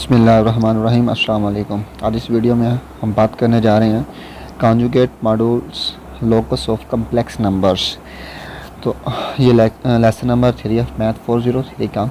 बिस्मिल्लाहिर्रहमानिर्रहीम अस्सलाम वालेकुम। आज इस वीडियो में हम बात करने जा रहे हैं conjugate modules locus of complex numbers. तो ये लेसन नंबर 3 ऑफ मैथ 403 का।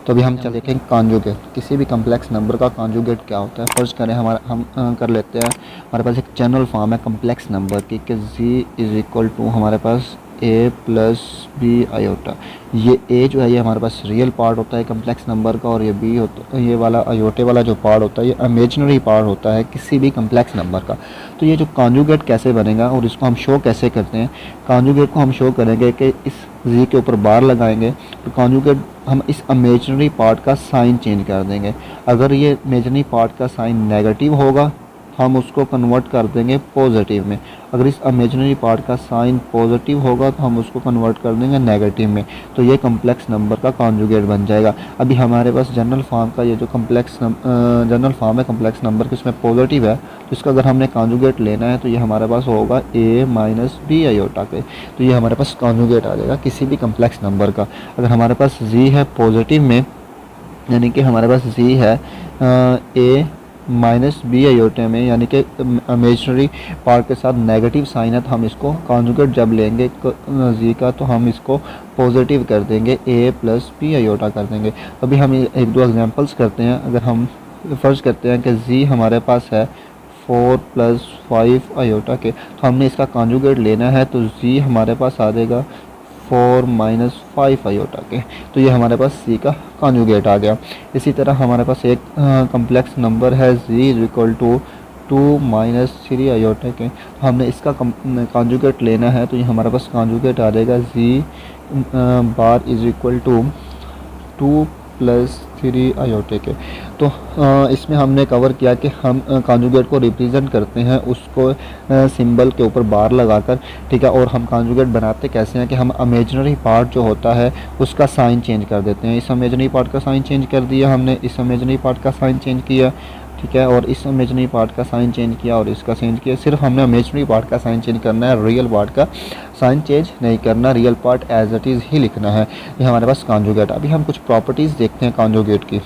तो अभी हम चल देखें कॉन्जुगेट, किसी भी कम्प्लेक्स नंबर का कॉन्जुगेट क्या होता है। फ़र्ज़ करें हम कर लेते हैं, हमारे पास एक जनरल फॉर्म है कम्प्लेक्स नंबर की कि z इज़ इक्वल टू हमारे पास a प्लस बी आयोटा। ये a जो है ये हमारे पास रियल पार्ट होता है कम्प्लेक्स नंबर का, और ये b होता है, ये वाला आयोटे वाला जो पार्ट होता है ये इमेजिनरी पार्ट होता है किसी भी कम्प्लेक्स नंबर का। तो ये जो कॉन्जुगेट कैसे बनेगा और इसको हम शो कैसे करते हैं, कॉन्जुगेट को हम शो करेंगे कि इस z के ऊपर बार लगाएंगे तो कॉन्जुगेट हम इस इमेजिनरी पार्ट का साइन चेंज कर देंगे। अगर ये इमेजिनरी पार्ट का साइन नेगेटिव होगा हम उसको कन्वर्ट कर देंगे पॉजिटिव में। अगर इस इमेजिनरी पार्ट का साइन पॉजिटिव होगा तो हम उसको कन्वर्ट कर देंगे नेगेटिव में। तो ये कम्प्लेक्स नंबर का कॉन्जुगेट बन जाएगा। अभी हमारे पास जनरल फॉर्म का ये जो जनरल फॉर्म है कम्प्लेक्स नंबर की, उसमें पॉजिटिव है, तो इसका अगर हमने कॉन्जुगेट लेना है तो ये हमारे पास होगा a माइनस बी आयोटा के। तो ये हमारे पास कॉन्जुगेट आ जाएगा किसी भी कम्प्लेक्स नंबर का। अगर हमारे पास z है पॉजिटिव में, यानी कि हमारे पास z है a माइनस बी आयोटे में, यानी कि इमेजिनरी पार्ट के साथ नेगेटिव साइन है, तो हम इसको कॉन्जुगेट जब लेंगे जी का तो हम इसको पॉजिटिव कर देंगे, a प्लस बी आयोटा कर देंगे। अभी हम एक दो एग्जांपल्स करते हैं। अगर हम फ़र्ज़ करते हैं कि जी हमारे पास है 4 प्लस 5 आयोटा के, तो हमने इसका कॉन्जुगेट लेना है तो जी हमारे पास आ जाएगा 4 माइनस 5 आयोटा के। तो ये हमारे पास सी का कॉन्जुगेट आ गया। इसी तरह हमारे पास एक कम्प्लेक्स नंबर है z is equal to 2 minus 3 iota के, तो हमने इसका कॉन्जुगेट लेना है तो ये हमारे पास कॉन्जुगेट आ जाएगा z bar is equal to 2 plus 3 iota के। तो इसमें हमने कवर किया कि हम कॉन्जुगेट को रिप्रेजेंट करते हैं उसको सिंबल के ऊपर बार लगाकर, ठीक है। और हम कॉन्जुगेट बनाते कैसे हैं कि हम इमेजिनरी पार्ट जो होता है उसका साइन चेंज कर देते हैं। इस इमेजिनरी पार्ट का साइन चेंज कर दिया हमने, इस इमेजिनरी पार्ट का साइन चेंज किया, ठीक है, और इस इमेजिनरी पार्ट का साइन चेंज किया और इसका चेंज किया। सिर्फ हमने इमेजिनरी पार्ट का साइन चेंज करना है, रियल पार्ट का साइन चेंज नहीं करना, real part as it is ही लिखना है। ये हमारे पास कॉन्जुगेट। अभी हम कुछ प्रॉपर्टीज़ देखते हैं कॉन्जुगेट की।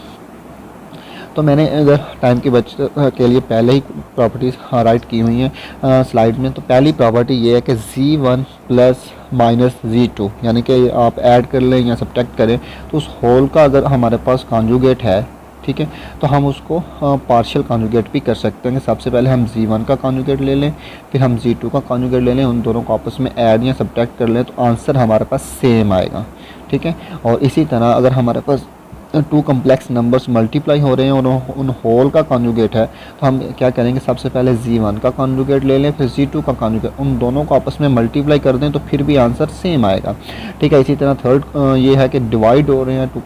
तो मैंने अगर टाइम की बचत के लिए पहले ही प्रॉपर्टीज़ राइट की हुई हैं स्लाइड में। तो पहली प्रॉपर्टी ये है कि z1 प्लस माइनस z2, यानी कि आप ऐड कर लें या सब्ट्रैक्ट करें तो उस होल का अगर हमारे पास कॉन्जुगेट है, ठीक है, तो हम उसको पार्शियल कॉन्जुगेट भी कर सकते हैं। सबसे पहले हम z1 का कॉन्जुगेट ले लें, फिर हम z2 का कॉन्जुगेट ले लें, उन दोनों को आपस में ऐड या सब्ट्रैक्ट कर लें तो आंसर हमारे पास सेम आएगा, ठीक है। और इसी तरह अगर हमारे पास 2 कम्प्लेक्स नंबर्स मल्टीप्लाई हो रहे हैं और उन होल का कॉन्जुगेट है तो हम क्या करेंगे, सबसे पहले z1 का कॉन्जुगेट ले लें, फिर z2 का कॉन्जुगेट, उन दोनों को आपस में मल्टीप्लाई कर दें तो फिर भी आंसर सेम आएगा, ठीक है। इसी तरह थर्ड ये है कि डिवाइड हो रहे हैं 2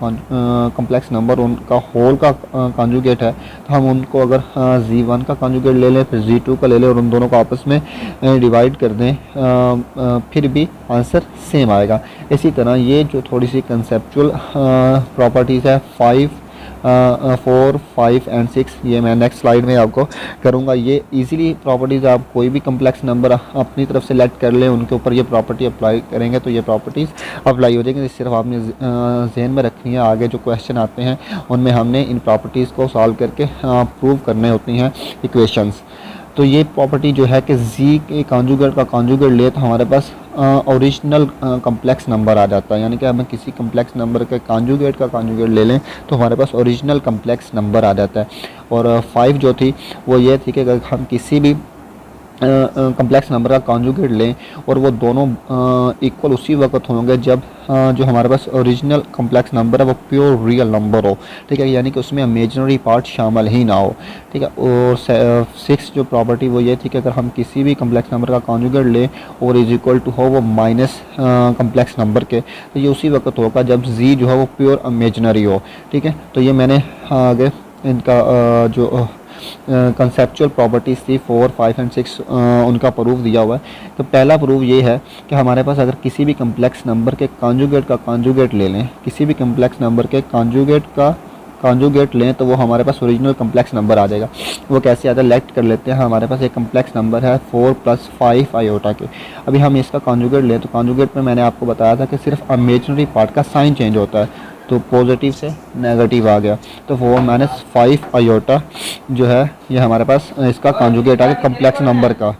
कम्प्लेक्स नंबर, उनका होल का कॉन्जुगेट है, तो हम उनको अगर z1 का कॉन्जुगेट ले लें, फिर z2 का ले लें और उन दोनों को आपस में डिवाइड कर दें, फिर भी आंसर सेम आएगा। इसी तरह ये जो थोड़ी सी कंसेप्चुअल प्रॉपर्टीज़ है 5, 4, 5 एंड 6, ये मैं नेक्स्ट स्लाइड में आपको करूँगा। ये इजीली प्रॉपर्टीज़ आप कोई भी कम्प्लेक्स नंबर अपनी तरफ से सेलेक्ट कर लें, उनके ऊपर ये प्रॉपर्टी अप्लाई करेंगे तो ये प्रॉपर्टीज़ अप्लाई हो जाएगी। सिर्फ आपने जहन में रखनी है, आगे जो क्वेश्चन आते हैं उनमें हमने इन प्रॉपर्टीज़ को सॉल्व करके प्रूव करने होती हैं इक्वेशंस। तो ये प्रॉपर्टी जो है कि z के कॉन्जुगेट का कॉन्जुगेट ले तो हमारे पास ओरिजिनल कम्प्लेक्स नंबर आ जाता है, यानी कि हमें किसी कम्प्लेक्स नंबर के कॉन्जुगेट का कॉन्जुगेट ले लें तो हमारे पास ओरिजिनल कम्प्लेक्स नंबर आ जाता है। और 5 जो थी वो ये थी कि अगर हम किसी भी कम्प्लेक्स नंबर का कॉन्जुगेट लें और वो दोनों इक्वल उसी वक्त होंगे जब जो हमारे पास ओरिजिनल कम्प्लेक्स नंबर है वो प्योर रियल नंबर हो, ठीक है, यानी कि उसमें इमेजिनरी पार्ट शामिल ही ना हो, ठीक है। और 6 जो प्रॉपर्टी वो ये थी कि अगर हम किसी भी कम्प्लेक्स नंबर का कॉन्जुगेट लें और इज इक्वल टू हो वो माइनस कम्प्लेक्स नंबर के, तो ये उसी वक्त होगा जब z जो है वो प्योर इमेजिनरी हो, ठीक है। तो ये मैंने आगे इनका जो कंसेप्चुअल प्रॉपर्टीज़ थी 4, 5 एंड 6 उनका प्रूफ दिया हुआ है। तो पहला प्रूफ ये है कि हमारे पास अगर किसी भी कम्प्लेक्स नंबर के कॉन्जुगेट का कॉन्जुगेट ले लें, किसी भी कम्प्लेक्स नंबर के कॉन्जुगेट का कॉन्जुगेट लें तो वो हमारे पास ओरिजिनल कम्प्लेक्स नंबर आ जाएगा। वो कैसे आता है, लेक्ट कर लेते हैं। हमारे पास एक कम्प्लेक्स नंबर है 4 प्लस 5 आयोटा के। अभी हम इसका कॉन्जुगेट लें तो कॉन्जुगेट में मैंने आपको बताया था कि सिर्फ इमेजिनरी पार्ट का साइन चेंज होता है। तो पॉजिटिव से नेगेटिव आ गया, तो 4 - 5 आयोटा जो है ये हमारे पास इसका कॉन्जुगेट आ गया कम्प्लेक्स नंबर का।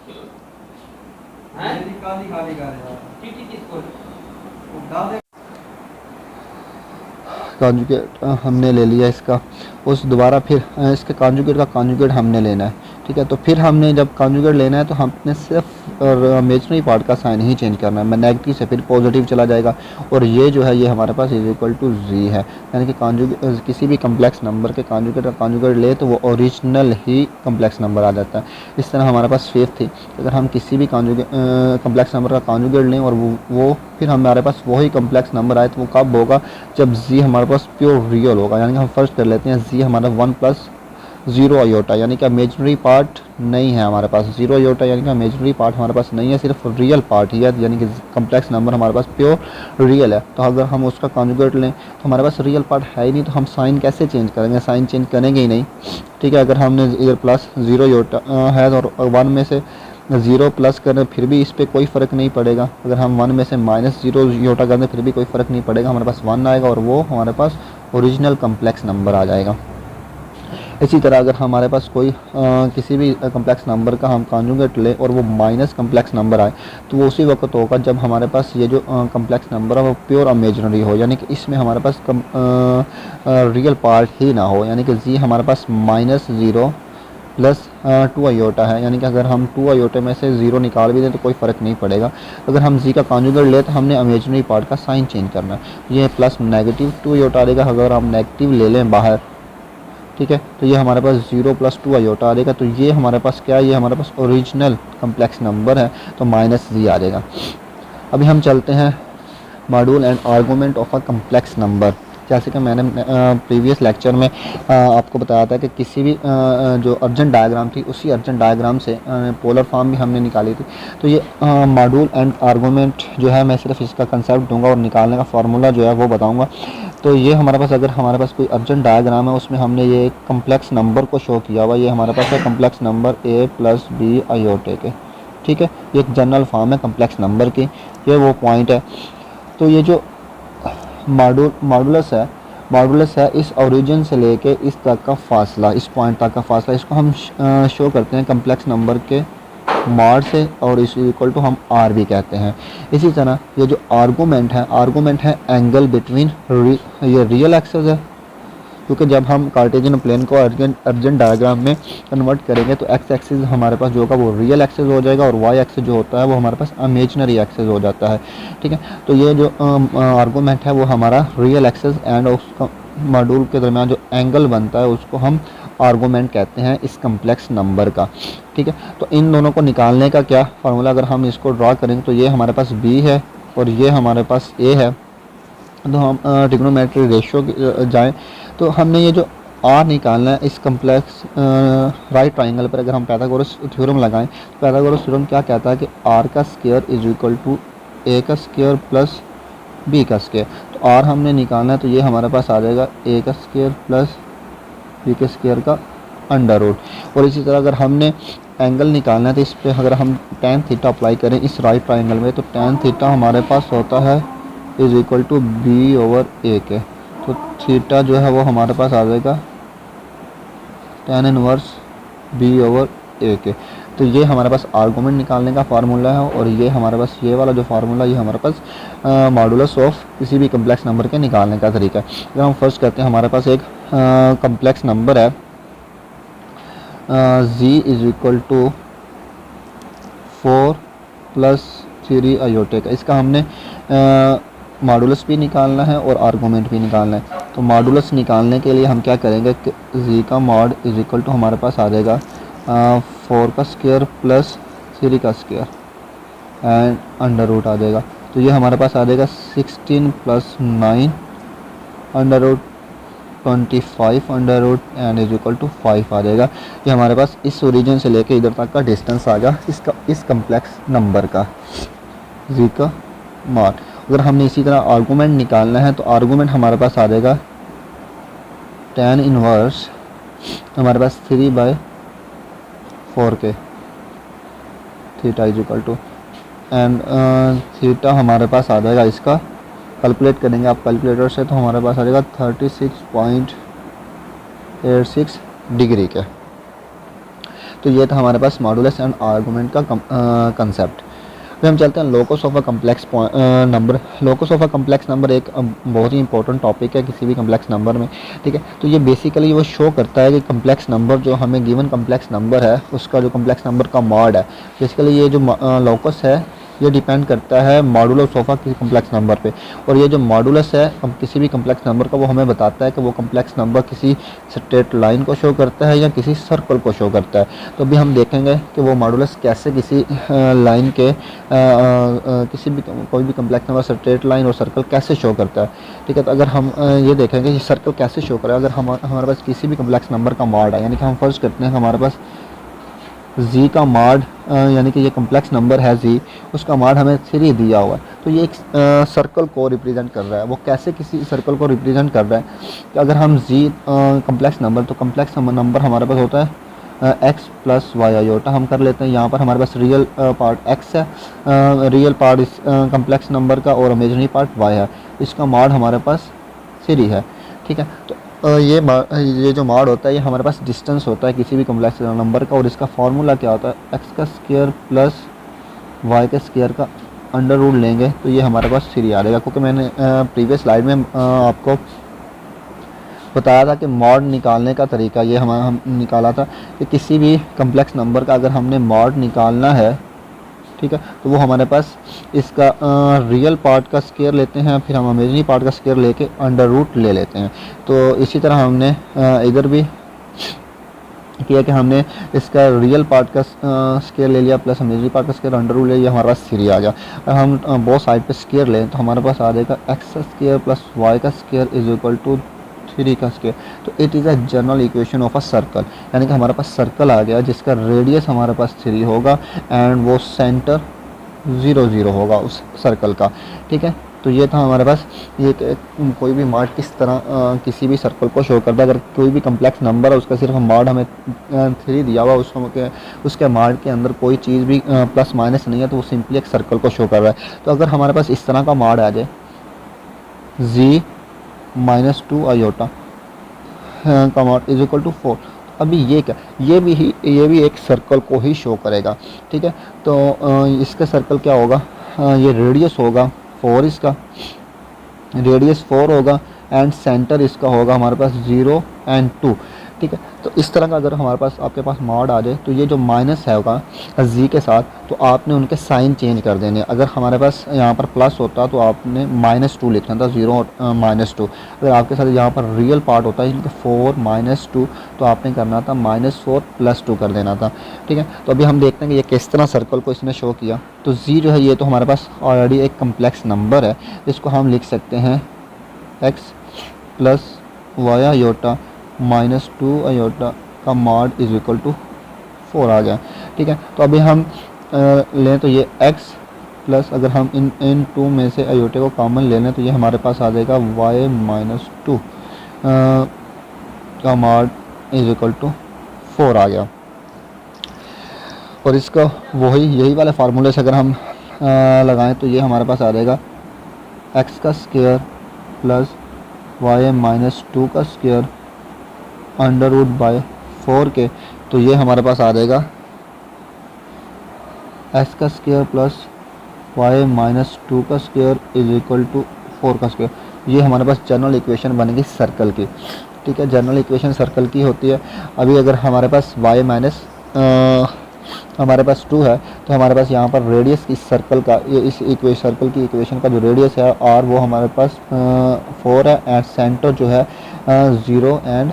कॉन्जुगेट हमने ले लिया इसका, उस दोबारा फिर इसके कॉन्जुगेट का कॉन्जुगेट हमने लेना है, ठीक है। तो फिर हमने जब कॉन्जुगेट लेना है तो हमने सिर्फ इमेजिनरी पार्ट का साइन ही चेंज करना है, मैं नेगेटिव से फिर पॉजिटिव चला जाएगा, और ये जो है ये हमारे पास इज इक्वल टू जी है, यानी कि कॉन्जुगेट किसी भी कम्प्लेक्स नंबर के कॉन्जुगेट का कॉन्जुगेट ले तो वो ओरिजिनल ही कम्प्लेक्स नंबर आ जाता है। इस तरह हमारे पास फेथ थी, अगर हम किसी भी कम्प्लेक्स नंबर का कॉन्जुगेट लें और वो फिर हमारे पास वही कम्प्लेक्स नंबर आए, तो वो कब होगा, जब जी हमारे पास प्योर रियल होगा। यानी कि हम फर्स्ट कर लेते हैं जी हमारा 1+0 आयोटा, यानी कि इमेजिनरी पार्ट नहीं है हमारे पास, 0 आयोटा यानी कि इमेजिनरी पार्ट हमारे पास नहीं है, सिर्फ रियल पार्ट ही है, यानी कि कम्प्लेक्स नंबर हमारे पास प्योर रियल है। तो अगर हम उसका कॉन्जुगेट लें तो हमारे पास रियल पार्ट है ही नहीं, तो हम साइन कैसे चेंज करेंगे, साइन चेंज करेंगे ही नहीं, ठीक है। अगर हमने इधर +0 आयोटा है और 1 में से 0 प्लस करें फिर भी इस पर कोई फ़र्क नहीं पड़ेगा, अगर हम 1 में से -0 आयोटा करें फिर भी कोई फ़र्क नहीं पड़ेगा, हमारे पास 1 आएगा और वो हमारे पास ओरिजिनल कम्प्लेक्स नंबर आ जाएगा। इसी तरह अगर हमारे पास कोई किसी भी कम्प्लेक्स नंबर का हम कॉन्जुगेट लें और वो माइनस कम्प्लेक्स नंबर आए, तो वो उसी वक्त होगा जब हमारे पास ये जो कम्प्लेक्स नंबर है वो प्योर इमेजिनरी हो, यानी कि इसमें हमारे पास रियल पार्ट ही ना हो, यानी कि जी हमारे पास -0 + 2 आयोटा है, यानी कि अगर हम 2 आयोटे में से 0 निकाल भी दें तो कोई फ़र्क नहीं पड़ेगा। अगर हम जी का कॉन्जुगेट ले तो हमने इमेजिनरी पार्ट का साइन चेंज करना है, ये प्लस -2 आयोटा आ जाएगा, अगर हम नेगेटिव ले लें बाहर, ठीक है, तो ये हमारे पास 0 + 2 आयोटा आ जाएगा, तो ये हमारे पास क्या है, ये हमारे पास ओरिजिनल कम्प्लेक्स नंबर है, तो -जी आ जाएगा। अभी हम चलते हैं module and argument of a complex number. जैसे कि मैंने प्रीवियस लेक्चर में आपको बताया था कि किसी भी जो अर्जेंट डायग्राम थी उसी अर्जेंट डायग्राम से पोलर फॉर्म भी हमने निकाली थी। तो ये मॉड्यूल एंड आर्गूमेंट जो है मैं सिर्फ इसका कंसेप्ट दूंगा और निकालने का फार्मूला जो है वो बताऊंगा। तो ये हमारे पास अगर हमारे पास कोई अर्जेंट डायग्राम है उसमें हमने ये कम्प्लेक्स नंबर को शो किया हुआ, ये हमारे पास है complex number a + b Ayotte के, ठीक है, ये एक जनरल फॉर्म है कम्प्लेक्स नंबर की, ये वो पॉइंट है। तो ये जो मॉडुलस है इस ओरिजिन से लेके इस तक का फासला, इस पॉइंट तक का फासला, इसको हम शो करते हैं कम्प्लेक्स नंबर के मॉड से, और इस इक्वल टू हम आर भी कहते हैं। इसी तरह ये जो आर्गूमेंट है एंगल बिटवीन ये रियल एक्सेस है, क्योंकि जब हम कार्टेशियन प्लेन को अर्जेंट डायग्राम में कन्वर्ट करेंगे तो एक्स एक्सिस हमारे पास जो होगा वो रियल एक्सिस हो जाएगा, और वाई एक्सिस जो होता है वो हमारे पास इमेजिनरी एक्सिस हो जाता है, ठीक है। तो ये जो आर्गूमेंट है वो हमारा रियल एक्सिस एंड उसका मॉड्यूल के दरमियान जो एंगल बनता है उसको हम आर्गूमेंट कहते हैं इस कम्प्लेक्स नंबर का, ठीक है। तो इन दोनों को निकालने का क्या फार्मूला, अगर हम इसको ड्रा करेंगे तो ये हमारे पास b है और ये हमारे पास a है। तो हम ट्रिग्नोमेट्री रेशियो जाएं तो हमने ये जो r निकालना है इस कम्प्लेक्स राइट ट्राइंगल पर, अगर हम पाइथागोरस थ्योरम लगाएं तो पाइथागोरस थ्योरम क्या कहता है कि r का square is equal to a का स्क्वायर प्लस b का स्क्वायर। तो r हमने निकालना है तो ये हमारे पास आ जाएगा a का स्क्वायर प्लस b के स्क्वायर का अंडर रूट। और इसी तरह अगर हमने एंगल निकालना है तो इस पर अगर हम tan थीटा अप्लाई करें इस राइट ट्राइंगल में, तो tan थीटा हमारे पास होता है इज इक्वल टू b/a के, तो थीटा जो है वो हमारे पास आ जाएगा tan इनवर्स b/a के। तो ये हमारे पास आर्गूमेंट निकालने का फार्मूला है, और ये हमारे पास ये वाला जो फार्मूला ये हमारे पास मॉडुलस ऑफ किसी भी कम्प्लेक्स नंबर के निकालने का तरीका है। अगर हम फर्स्ट करते हैं, हमारे पास एक कम्प्लेक्स नंबर है z is equal to 4 + 3 Ayotte का, इसका हमने मॉडुलस भी निकालना है और आर्गूमेंट भी निकालना है। तो मॉडुलस निकालने के लिए हम क्या करेंगे कि z का मॉड इज इक्वल टू हमारे पास आ जाएगा 4 का स्क्वायर प्लस 3 का स्क्वायर एंड अंडर रूट आ जाएगा। तो ये हमारे पास आ जाएगा 16 + 9 under root 25 under root and is equal to 5 आ जाएगा। ये हमारे पास इस ओरिजिन से लेके इधर तक का डिस्टेंस आ गया इस कम्प्लेक्स नंबर का z का मॉड। अगर हमने इसी तरह आर्गूमेंट निकालना है तो आर्गूमेंट हमारे पास आ जाएगा tan इनवर्स हमारे पास 3/4 के theta is equal to and theta हमारे पास आ जाएगा इसका कैलकुलेट करेंगे आप कैलकुलेटर से तो हमारे पास आ जाएगा 36.86 डिग्री का। तो ये था हमारे पास मॉडुलस एंड आर्गुमेंट का कंसेप्ट। फिर हम चलते हैं locus of a complex number. Locus of a complex number एक बहुत ही इंपॉर्टेंट टॉपिक है किसी भी कम्प्लेक्स नंबर में, ठीक है। तो ये बेसिकली वो शो करता है कि कम्प्लेक्स नंबर जो हमें गिवन कम्प्लेक्स नंबर है उसका जो कम्प्लेक्स नंबर का मॉड है। बेसिकली ये जो लोकस है ये डिपेंड करता है मॉडुलस ऑफ किसी कम्प्लेक्स नंबर पे, और ये जो मॉडुलस है हम किसी भी कम्प्लेक्स नंबर का वो हमें बताता है कि वो कम्प्लेक्स नंबर किसी स्ट्रेट लाइन को शो करता है या किसी सर्कल को शो करता है। तो अभी हम देखेंगे कि वो मॉडुलस कैसे किसी लाइन के किसी भी कोई भी कम्प्लेक्स नंबर स्ट्रेट लाइन और सर्कल कैसे शो करता है, ठीक है। तो अगर हम ये देखेंगे कि सर्कल कैसे शो करेगा, अगर हमारे पास किसी भी कम्प्लेक्स नंबर का मॉड है, यानी कि हम फर्ज करते हैं हमारे पास z का मॉड यानी कि ये कम्प्लेक्स नंबर है z, उसका मॉड हमें 3 दिया हुआ है। तो ये एक सर्कल को रिप्रेजेंट कर रहा है। वो कैसे किसी सर्कल को रिप्रेजेंट कर रहा है कि अगर हम z कम्प्लेक्स नंबर, तो कम्प्लेक्स नंबर हमारे पास होता है x प्लस वाई आयोटा हम कर लेते हैं। यहाँ पर हमारे पास रियल पार्ट x है, रियल पार्ट इस कम्प्लेक्स नंबर का, और इमेजिनरी पार्ट y है। इसका मॉड हमारे पास 3 है, ठीक है। तो ये जो मॉड होता है ये हमारे पास डिस्टेंस होता है किसी भी कम्प्लेक्स नंबर का, और इसका फार्मूला क्या होता है, x का स्क्वायर प्लस y के स्क्वायर का अंडर रूट लेंगे तो ये हमारे पास 3 आ जाएगा। क्योंकि मैंने प्रीवियस स्लाइड में आपको बताया था कि मॉड निकालने का तरीका ये हम निकाला था कि किसी भी कम्प्लेक्स नंबर का अगर हमने मॉड निकालना है, ठीक है, तो वो हमारे पास इसका रियल पार्ट का स्क्वायर लेते हैं, फिर हम इमेजिनरी पार्ट का स्क्वायर लेके अंडर रूट ले लेते हैं। तो इसी तरह हमने इधर भी किया कि हमने इसका रियल पार्ट का स्क्वायर ले लिया प्लस इमेजिनरी पार्ट का स्क्वायर अंडर रूट ले लिया, हमारे पास 3 आ गया। अगर हम बहुत साइड पे स्क्वायर लें तो हमारे पास आ जाएगा एक्स का स्क्वायर प्लस वाई का स्क्वायर इज इक्वल टू 3 का स्क्वायर। तो it is a general equation of a circle, यानी कि हमारे पास सर्कल आ गया जिसका रेडियस हमारे पास 3 होगा एंड वो सेंटर 0 0 होगा उस सर्कल का, ठीक है। तो ये था हमारे पास ये कोई भी मॉड किस तरह किसी भी सर्कल को शो करता है। अगर कोई भी कम्प्लेक्स नंबर है उसका सिर्फ मॉड हमें 3 दिया हुआ, उसके मॉड के अंदर कोई चीज़ भी प्लस माइनस नहीं है, तो वो सिंपली एक सर्कल को शो कर रहा है। तो अगर हमारे पास इस तरह का मॉड आ जाए z माइनस 2 आयोटा का मॉड इज इक्वल टू 4, अभी ये क्या, ये भी एक सर्कल को ही शो करेगा, ठीक है। तो इसका सर्कल क्या होगा, ये रेडियस होगा 4, इसका रेडियस 4 होगा एंड सेंटर इसका होगा हमारे पास 0 एंड 2, ठीक है। तो इस तरह का अगर हमारे पास आपके पास मॉड आ जाए तो ये जो माइनस है होगा z के साथ, तो आपने उनके साइन चेंज कर देने। अगर हमारे पास यहाँ पर प्लस होता तो आपने -2 लिखना था, 0 और -2। अगर आपके साथ यहाँ पर रियल पार्ट होता है इनका 4 -2, तो आपने करना था -4 + 2 कर देना था, ठीक है। तो अभी हम देखते हैं कि ये किस तरह सर्कल को इसने शो किया। तो z जो है ये तो हमारे पास ऑलरेडी एक कम्प्लेक्स नंबर है, इसको हम लिख सकते हैं x plus y iota -2 iota का मॉड इज इक्वल टू 4 आ गया, ठीक है। तो अभी हम लें तो ये x प्लस अगर हम इन 2 में से आयोटे को कॉमन ले लें तो ये हमारे पास आ जाएगा y -2 का मॉड इज इक्वल टू 4 आ गया। और इसका यही वाले फार्मूले से अगर हम लगाएं तो ये हमारे पास आ जाएगा x का स्क्वायर प्लस y -2 का स्क्वायर अंडर रूट बाय 4 के, तो ये हमारे पास आ जाएगा x का स्क्वायर प्लस y -2 का स्क्वायर इज इक्वल टू 4 का स्क्वायर। ये हमारे पास जनरल इक्वेशन बनेगी सर्कल की, ठीक है। जनरल इक्वेशन सर्कल की होती है। अभी अगर हमारे पास हमारे पास 2 है तो हमारे पास यहाँ पर रेडियस इस सर्कल का, ये इस सर्कल की इक्वेशन का जो रेडियस है और वो हमारे पास 4 है एंड सेंटर जो है 0 एंड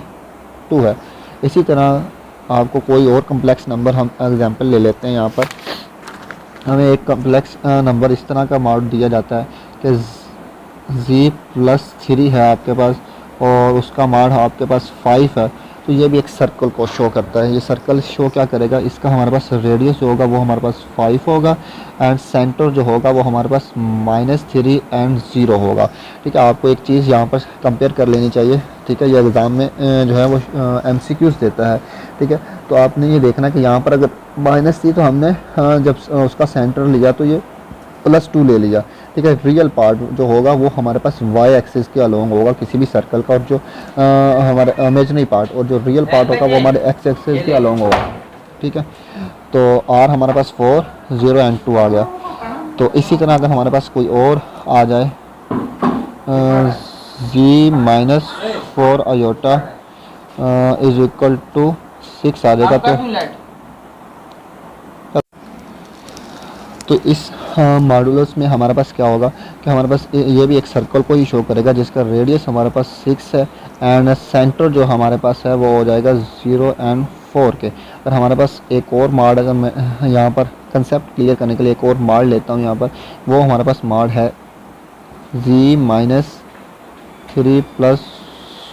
2 है। इसी तरह आपको कोई और कम्प्लेक्स नंबर हम एग्जांपल ले लेते हैं। यहाँ पर हमें एक कम्प्लेक्स नंबर इस तरह का मॉड दिया जाता है कि z + 3 है आपके पास और उसका मॉड आपके पास 5 है, तो ये भी एक सर्कल को शो करता है। ये सर्कल शो क्या करेगा, इसका हमारे पास रेडियस जो होगा वो हमारे पास 5 होगा एंड सेंटर जो होगा वो हमारे पास -3 एंड 0 होगा, ठीक है। आपको एक चीज़ यहाँ पर कंपेयर कर लेनी चाहिए, ठीक है। ये एग्ज़ाम में जो है वो MCQs देता है, ठीक है। तो आपने ये देखना कि यहाँ पर अगर -3 तो हमने जब उसका सेंटर लिया तो ये +2 ले लिया, ठीक है। रियल पार्ट जो होगा वो हमारे पास वाई एक्सिस के अलोंग होगा किसी भी सर्कल का, और जो हमारे इमेजिनरी पार्ट और जो रियल पार्ट होगा वो हमारे एक्स एक्सिस के अलोंग होगा। ठीक है। तो आर हमारे पास 4, 0 एंड 2 आ गया। तो इसी तरह अगर हमारे पास कोई और आ जाए z-4 iota is equal to 6 आ जाएगा। तो इस मॉडुलस में हमारे पास क्या होगा कि हमारे पास ये भी एक सर्कल को ही शो करेगा जिसका रेडियस हमारे पास 6 है एंड सेंटर जो हमारे पास है वो हो जाएगा 0 एंड 4 के। अगर हमारे पास एक और मॉड, अगर मैं यहाँ पर कंसेप्ट क्लियर करने के लिए एक और मॉड लेता हूँ यहाँ पर, वो हमारे पास मॉड है z-3 +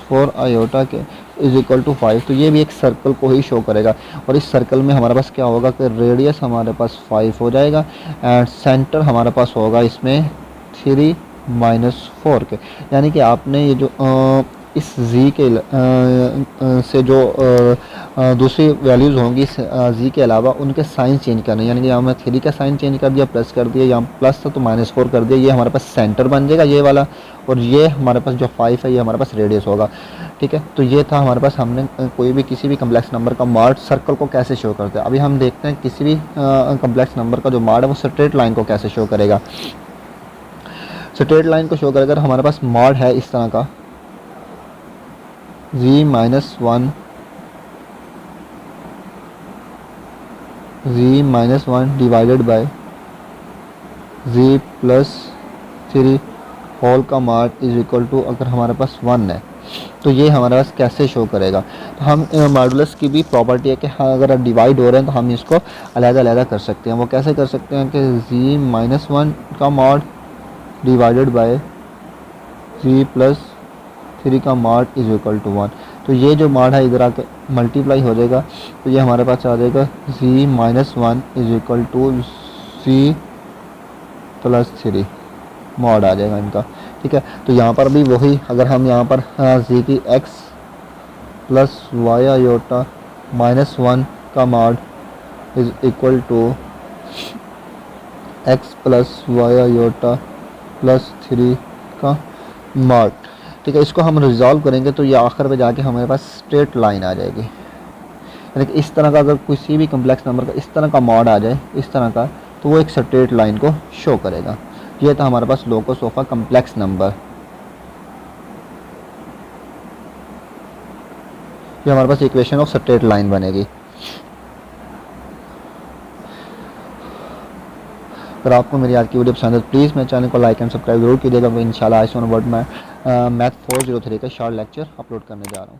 4 आयोटा के इज इक्वल टू 5। तो ये भी एक सर्कल को ही शो करेगा, और इस सर्कल में हमारे पास क्या होगा कि रेडियस हमारे पास 5 हो जाएगा एंड सेंटर हमारे पास होगा इसमें 3-4 के। यानी कि आपने ये जो इस z के से जो दूसरी वैल्यूज़ होंगी इस z के अलावा उनके साइन चेंज करने, यानी कि यहाँ मैं 3 का साइन चेंज कर दिया, प्लस कर दिया, यहाँ प्लस था तो -4 कर दिया, ये हमारे पास सेंटर बन जाएगा ये वाला, और ये हमारे पास जो 5 है ये हमारे पास रेडियस होगा। ठीक है। तो ये था हमारे पास, हमने कोई भी किसी भी कम्प्लेक्स नंबर का मॉड सर्कल को कैसे शो करते हैं। अभी हम देखते हैं किसी भी कम्प्लेक्स नंबर का जो मॉड है वो स्ट्रेट लाइन को कैसे शो करेगा। स्ट्रेट लाइन को शो करेगा हमारे पास मॉड है इस तरह का z-1 divided by z+3 whole का मॉड इज इक्वल टू, अगर हमारे पास 1 है तो ये हमारे पास कैसे शो करेगा। तो हम मॉडुलस की भी प्रॉपर्टी है कि हाँ अगर डिवाइड हो रहे हैं तो हम इसको अलग-अलग कर सकते हैं। वो कैसे कर सकते हैं कि z-1 का मॉड डिवाइडेड बाय z+3 का मॉड इज इक्वल टू 1। तो ये जो मॉड है इधर आके मल्टीप्लाई हो जाएगा, तो ये हमारे पास आ जाएगा z-1 is equal to z+3 mod आ जाएगा इनका। ठीक है। तो यहाँ पर भी वही, अगर हम यहाँ पर z की x + y आयोटा -1 का mod is equal to x + y iota +3 का मॉड। ठीक है। इसको हम रिजॉल्व करेंगे तो ये आखिर में जाके हमारे पास स्ट्रेट लाइन आ जाएगी। यानी कि इस तरह का अगर किसी भी कम्प्लेक्स नंबर का इस तरह का मॉड आ जाए इस तरह का, तो वो एक स्ट्रेट लाइन को शो करेगा। ये था हमारे पास locus of a complex number. ये हमारे पास इक्वेशन ऑफ स्ट्रेट लाइन बनेगी। अगर आपको मेरी आज की वीडियो पसंद है तो प्लीज़ मेरे चैनल को लाइक एंड सब्सक्राइब जरूर कीजिएगा। इंशाल्लाह आज ऑन वर्ड मैं मैथ 403 का शॉर्ट लेक्चर अपलोड करने जा रहा हूँ।